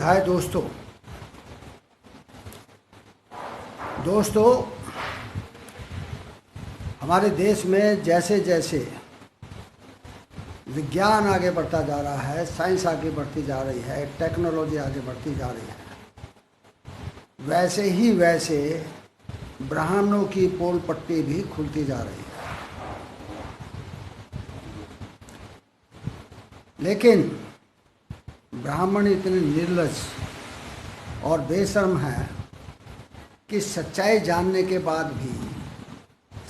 हाय दोस्तों। हमारे देश में जैसे जैसे विज्ञान आगे बढ़ता जा रहा है, साइंस आगे बढ़ती जा रही है, टेक्नोलॉजी आगे बढ़ती जा रही है, वैसे ब्राह्मणों की पोल पट्टी भी खुलती जा रही है। लेकिन ब्राह्मण इतने निर्लज और बेशर्म हैं कि सच्चाई जानने के बाद भी,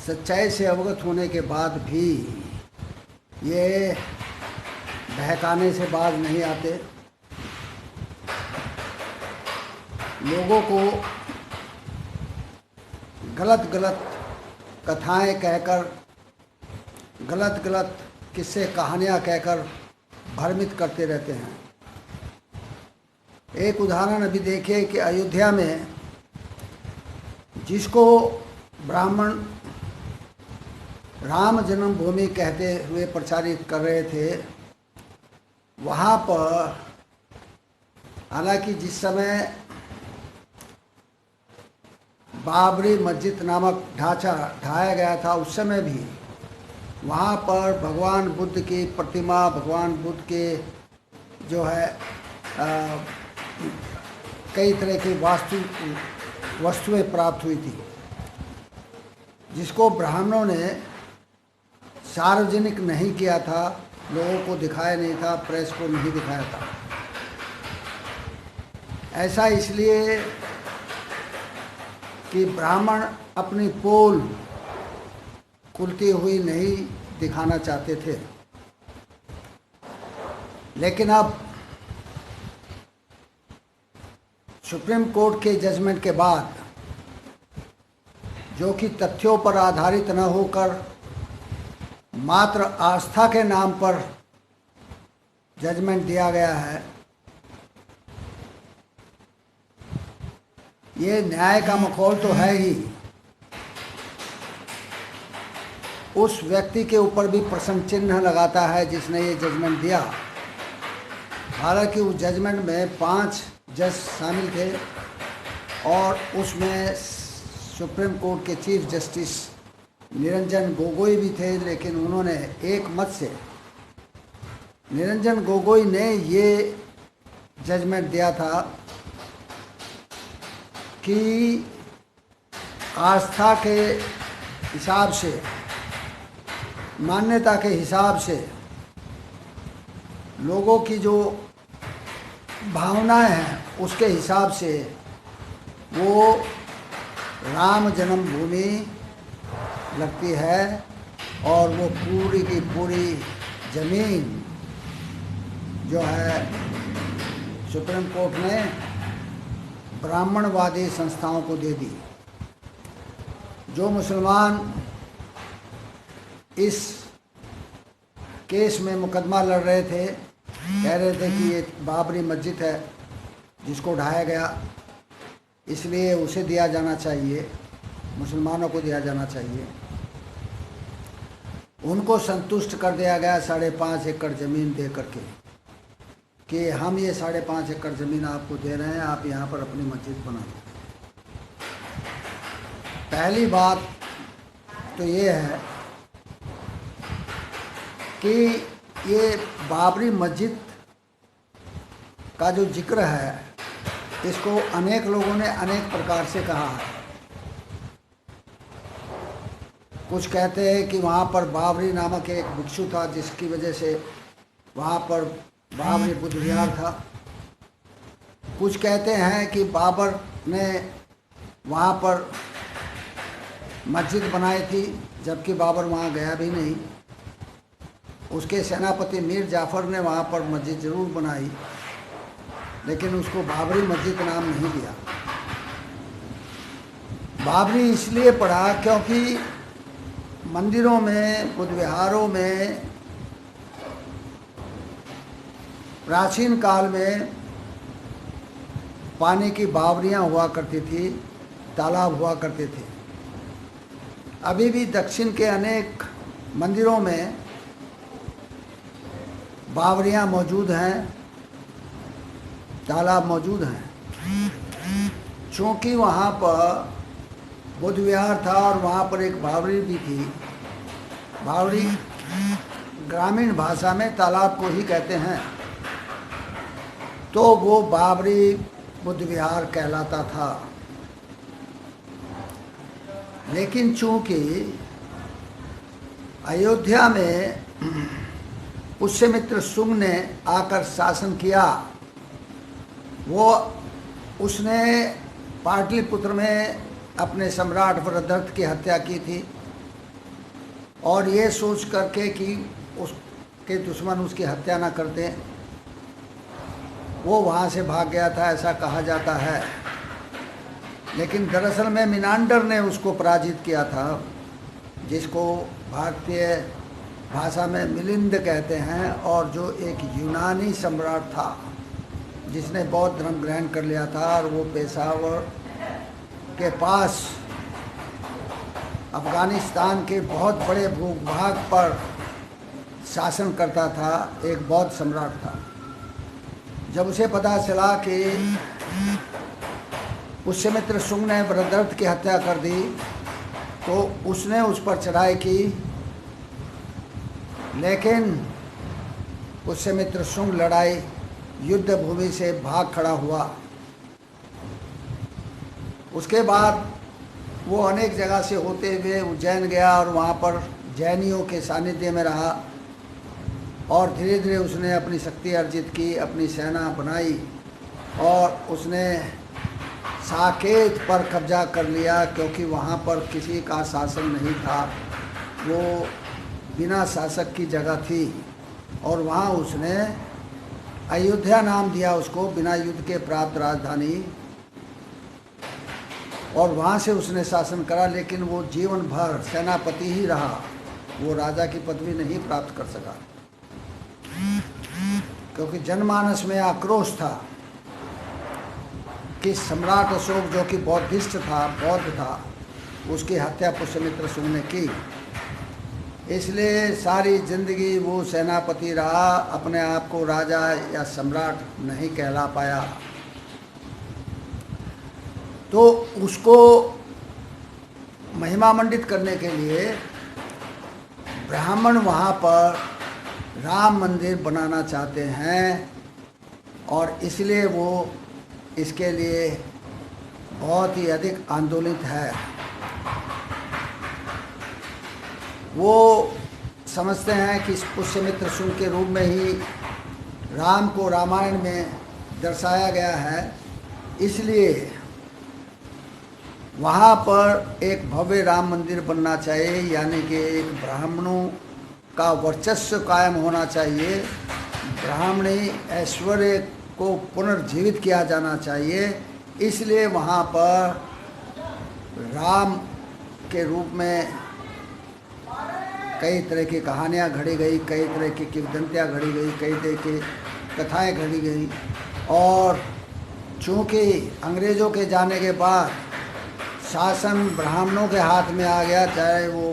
सच्चाई से अवगत होने के बाद भी ये बहकाने से बाज नहीं आते। लोगों को गलत गलत कथाएं कहकर, गलत गलत किस्से कहानियां कहकर भ्रमित करते रहते हैं। एक उदाहरण अभी देखिए कि अयोध्या में जिसको ब्राह्मण राम जन्मभूमि कहते हुए प्रचारित कर रहे थे, वहाँ पर हालांकि जिस समय बाबरी मस्जिद नामक ढांचा ढाया गया था, उस समय भी वहाँ पर भगवान बुद्ध की प्रतिमा, भगवान बुद्ध के जो है कई तरह की वस्तुएं प्राप्त हुई थी, जिसको ब्राह्मणों ने सार्वजनिक नहीं किया था, लोगों को दिखाया नहीं था, प्रेस को नहीं दिखाया था। ऐसा इसलिए कि ब्राह्मण अपनी पोल खुलती हुई नहीं दिखाना चाहते थे। लेकिन अब सुप्रीम कोर्ट के जजमेंट के बाद, जो कि तथ्यों पर आधारित न होकर मात्र आस्था के नाम पर जजमेंट दिया गया है, ये न्याय का मखौल तो है ही, उस व्यक्ति के ऊपर भी प्रश्न चिन्ह लगाता है जिसने ये जजमेंट दिया। हालांकि उस जजमेंट में 5 जज शामिल थे और उसमें सुप्रीम कोर्ट के चीफ जस्टिस निरंजन गोगोई भी थे। लेकिन उन्होंने एक मत से, निरंजन गोगोई ने ये जजमेंट दिया था कि आस्था के हिसाब से, मान्यता के हिसाब से लोगों की जो भावनाएं हैं, उसके हिसाब से वो राम जन्मभूमि लगती है और वो पूरी की पूरी ज़मीन जो है सुप्रीम कोर्ट ने ब्राह्मणवादी संस्थाओं को दे दी। जो मुसलमान इस केस में मुकदमा लड़ रहे थे, कह रहे थे कि ये बाबरी मस्जिद है जिसको ढाया गया, इसलिए उसे दिया जाना चाहिए, मुसलमानों को दिया जाना चाहिए, उनको संतुष्ट कर दिया गया 5.5 एकड़ ज़मीन दे करके कि हम ये 5.5 एकड़ ज़मीन आपको दे रहे हैं, आप यहाँ पर अपनी मस्जिद बना लो। पहली बात तो ये है कि ये बाबरी मस्जिद का जो जिक्र है, इसको अनेक लोगों ने अनेक प्रकार से कहा है। कुछ कहते हैं कि वहाँ पर बाबरी नामक एक भिक्षु था, जिसकी वजह से वहाँ पर बाबरी बुद्ध विहार था। कुछ कहते हैं कि बाबर ने वहाँ पर मस्जिद बनाई थी, जबकि बाबर वहाँ गया भी नहीं। उसके सेनापति मीर जाफ़र ने वहाँ पर मस्जिद ज़रूर बनाई, लेकिन उसको बाबरी मस्जिद नाम नहीं दिया। बाबरी इसलिए पड़ा क्योंकि मंदिरों में, बुद्ध विहारों में प्राचीन काल में पानी की बावरियाँ हुआ करती थी, तालाब हुआ करते थे। अभी भी दक्षिण के अनेक मंदिरों में बावरियाँ मौजूद हैं तालाब मौजूद हैं। चूँकि वहाँ पर बुद्ध विहार था और वहाँ पर एक बावड़ी भी थी, बावड़ी ग्रामीण भाषा में तालाब को ही कहते हैं, तो वो बाबरी बुद्ध विहार कहलाता था। लेकिन चूँकि अयोध्या में पुष्यमित्र शुंग ने आकर शासन किया, उसने पाटलिपुत्र में अपने सम्राट वृद्धर्थ की हत्या की थी और ये सोच करके कि उसके दुश्मन उसकी हत्या ना करते, वो वहाँ से भाग गया था, ऐसा कहा जाता है। लेकिन दरअसल में मिनांडर ने उसको पराजित किया था, जिसको भारतीय भाषा में मिलिंद कहते हैं, और जो एक यूनानी सम्राट था जिसने बौद्ध धर्म ग्रहण कर लिया था और वो पेशावर के पास अफ़गानिस्तान के बहुत बड़े भूभाग पर शासन करता था, एक बौद्ध सम्राट था। जब उसे पता चला कि पुष्यमित्र शुंग ने वृद्धर्थ की हत्या कर दी, तो उसने उस पर चढ़ाई की, लेकिन पुष्यमित्र शुंग लड़ाई युद्ध भूमि से भाग खड़ा हुआ। उसके बाद वो अनेक जगह से होते हुए उज्जैन गया और वहाँ पर जैनियों के सानिध्य में रहा और धीरे धीरे उसने अपनी शक्ति अर्जित की, अपनी सेना बनाई और उसने साकेत पर कब्जा कर लिया, क्योंकि वहाँ पर किसी का शासन नहीं था, वो बिना शासक की जगह थी। और वहाँ उसने अयोध्या नाम दिया उसको, बिना युद्ध के प्राप्त राजधानी, और वहाँ से उसने शासन करा। लेकिन वो जीवन भर सेनापति ही रहा, वो राजा की पदवी नहीं प्राप्त कर सका, क्योंकि जनमानस में आक्रोश था कि सम्राट अशोक जो कि बौद्धिस्ट था, बौद्ध था, उसकी हत्या पुष्यमित्र शुंग ने की। इसलिए सारी जिंदगी वो सेनापति रहा, अपने आप को राजा या सम्राट नहीं कहला पाया। तो उसको महिमामंडित करने के लिए ब्राह्मण वहाँ पर राम मंदिर बनाना चाहते हैं, और इसलिए वो इसके लिए बहुत ही अधिक आंदोलित है। वो समझते हैं कि इस पुष्यमित्र शुंग के रूप में ही राम को रामायण में दर्शाया गया है, इसलिए वहाँ पर एक भव्य राम मंदिर बनना चाहिए, यानी कि एक ब्राह्मणों का वर्चस्व कायम होना चाहिए, ब्राह्मणी ऐश्वर्य को पुनर्जीवित किया जाना चाहिए। इसलिए वहाँ पर राम के रूप में कई तरह की कहानियाँ घड़ी गई, कई तरह की किंवदंतियाँ घड़ी गई, कई तरह की कथाएँ घड़ी गई। और चूँकि अंग्रेज़ों के जाने के बाद शासन ब्राह्मणों के हाथ में आ गया, चाहे वो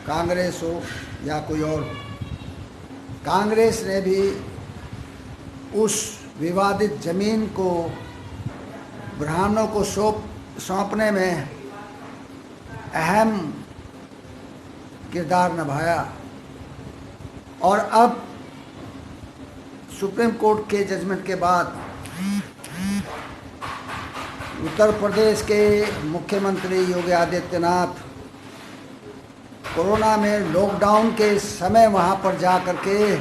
कांग्रेस हो या कोई और हो, कांग्रेस ने भी उस विवादित ज़मीन को ब्राह्मणों को सौंपने में अहम किरदार निभाया। और अब सुप्रीम कोर्ट के जजमेंट के बाद उत्तर प्रदेश के मुख्यमंत्री योगी आदित्यनाथ कोरोना में लॉकडाउन के समय वहाँ पर जा कर के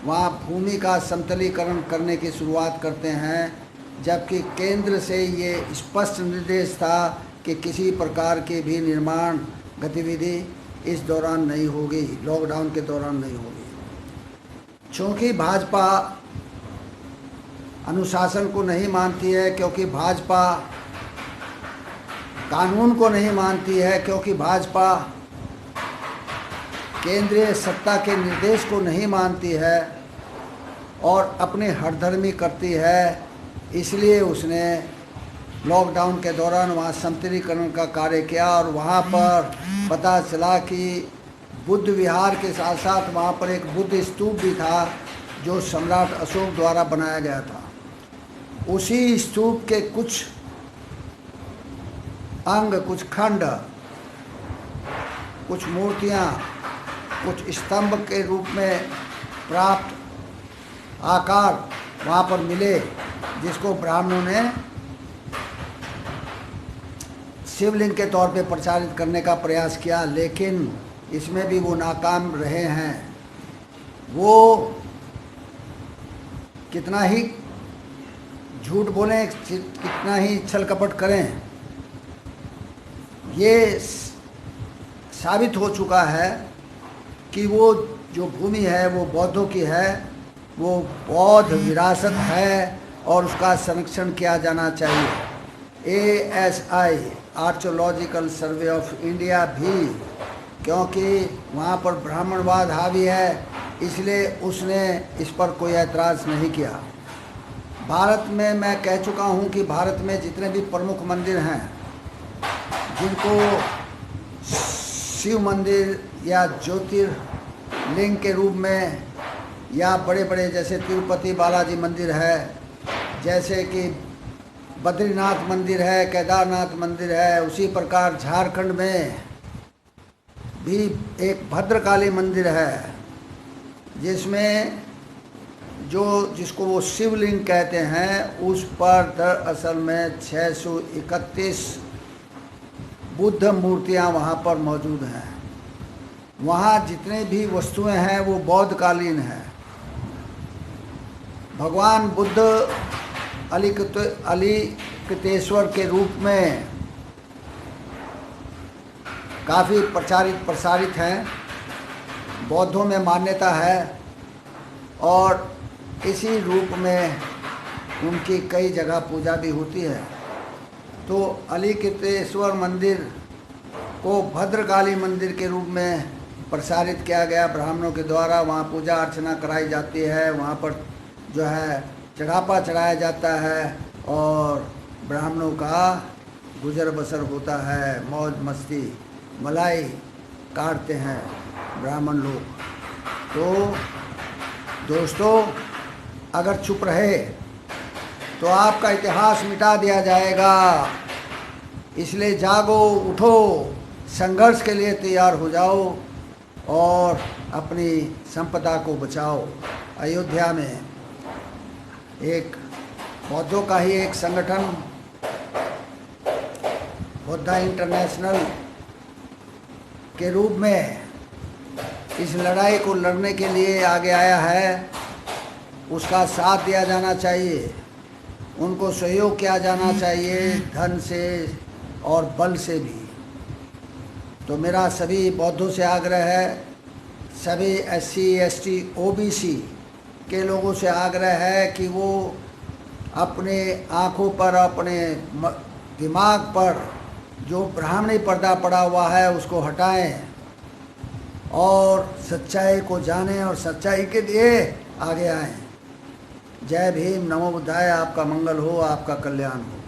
वहाँ भूमि का समतलीकरण करने की शुरुआत करते हैं, जबकि केंद्र से ये स्पष्ट निर्देश था कि किसी प्रकार की भी निर्माण गतिविधि इस दौरान नहीं होगी, लॉकडाउन के दौरान नहीं होगी। चूँकि भाजपा अनुशासन को नहीं मानती है, क्योंकि भाजपा कानून को नहीं मानती है, क्योंकि भाजपा केंद्रीय सत्ता के निर्देश को नहीं मानती है और अपनी हठधर्मी करती है, इसलिए उसने लॉकडाउन के दौरान वहाँ समतलीकरण का कार्य किया। और वहाँ पर पता चला कि बुद्ध विहार के साथ साथ वहाँ पर एक बुद्ध स्तूप भी था, जो सम्राट अशोक द्वारा बनाया गया था। उसी स्तूप के कुछ अंग, कुछ खंड, कुछ मूर्तियाँ, कुछ स्तंभ के रूप में प्राप्त आकार वहाँ पर मिले, जिसको ब्राह्मणों ने शिवलिंग के तौर पे प्रचारित करने का प्रयास किया, लेकिन इसमें भी वो नाकाम रहे हैं। वो कितना ही झूठ बोलें, कितना ही छल कपट करें, ये साबित हो चुका है कि वो जो भूमि है वो बौद्धों की है, वो बौद्ध विरासत है और उसका संरक्षण किया जाना चाहिए। ASI archaeological survey of India भी, क्योंकि वहाँ पर ब्राह्मणवाद हावी है, इसलिए उसने इस पर कोई ऐतराज़ नहीं किया। भारत में मैं कह चुका हूँ कि भारत में जितने भी प्रमुख मंदिर हैं, जिनको शिव मंदिर या ज्योतिर्लिंग के रूप में, या बड़े बड़े जैसे तिरुपति बालाजी मंदिर है, जैसे कि बद्रीनाथ मंदिर है, केदारनाथ मंदिर है, उसी प्रकार झारखंड में भी एक भद्रकाली मंदिर है, जिसमें जिसको वो शिवलिंग कहते हैं, उस पर दरअसल में 631 बुद्ध मूर्तियाँ वहाँ पर मौजूद हैं। वहाँ जितने भी वस्तुएं हैं वो बौद्धकालीन हैं। भगवान बुद्ध अलिकृतेश्वर के रूप में काफ़ी प्रसारित हैं, बौद्धों में मान्यता है, और इसी रूप में उनकी कई जगह पूजा भी होती है। तो अलिकृतेश्वर मंदिर को भद्रकाली मंदिर के रूप में प्रसारित किया गया ब्राह्मणों के द्वारा। वहाँ पूजा अर्चना कराई जाती है, वहाँ पर जो है चढ़ापा चढ़ाया जाता है और ब्राह्मणों का गुजर बसर होता है, मौज मस्ती मलाई काटते हैं ब्राह्मण लोग। तो दोस्तों, अगर चुप रहे तो आपका इतिहास मिटा दिया जाएगा, इसलिए जागो, उठो, संघर्ष के लिए तैयार हो जाओ और अपनी संपदा को बचाओ। अयोध्या में एक बौद्धों का ही एक संगठन बुद्धा इंटरनेशनल के रूप में इस लड़ाई को लड़ने के लिए आगे आया है, उसका साथ दिया जाना चाहिए, उनको सहयोग किया जाना चाहिए, धन से और बल से भी। तो मेरा सभी बौद्धों से आग्रह है, सभी SC ST OBC के लोगों से आग्रह है कि वो अपने आँखों पर, अपने दिमाग पर जो ब्राह्मणी पर्दा पड़ा हुआ है उसको हटाएं और सच्चाई को जानें और सच्चाई के लिए आगे आएं। जय भीम, नमो बुद्धाय। आपका मंगल हो, आपका कल्याण हो।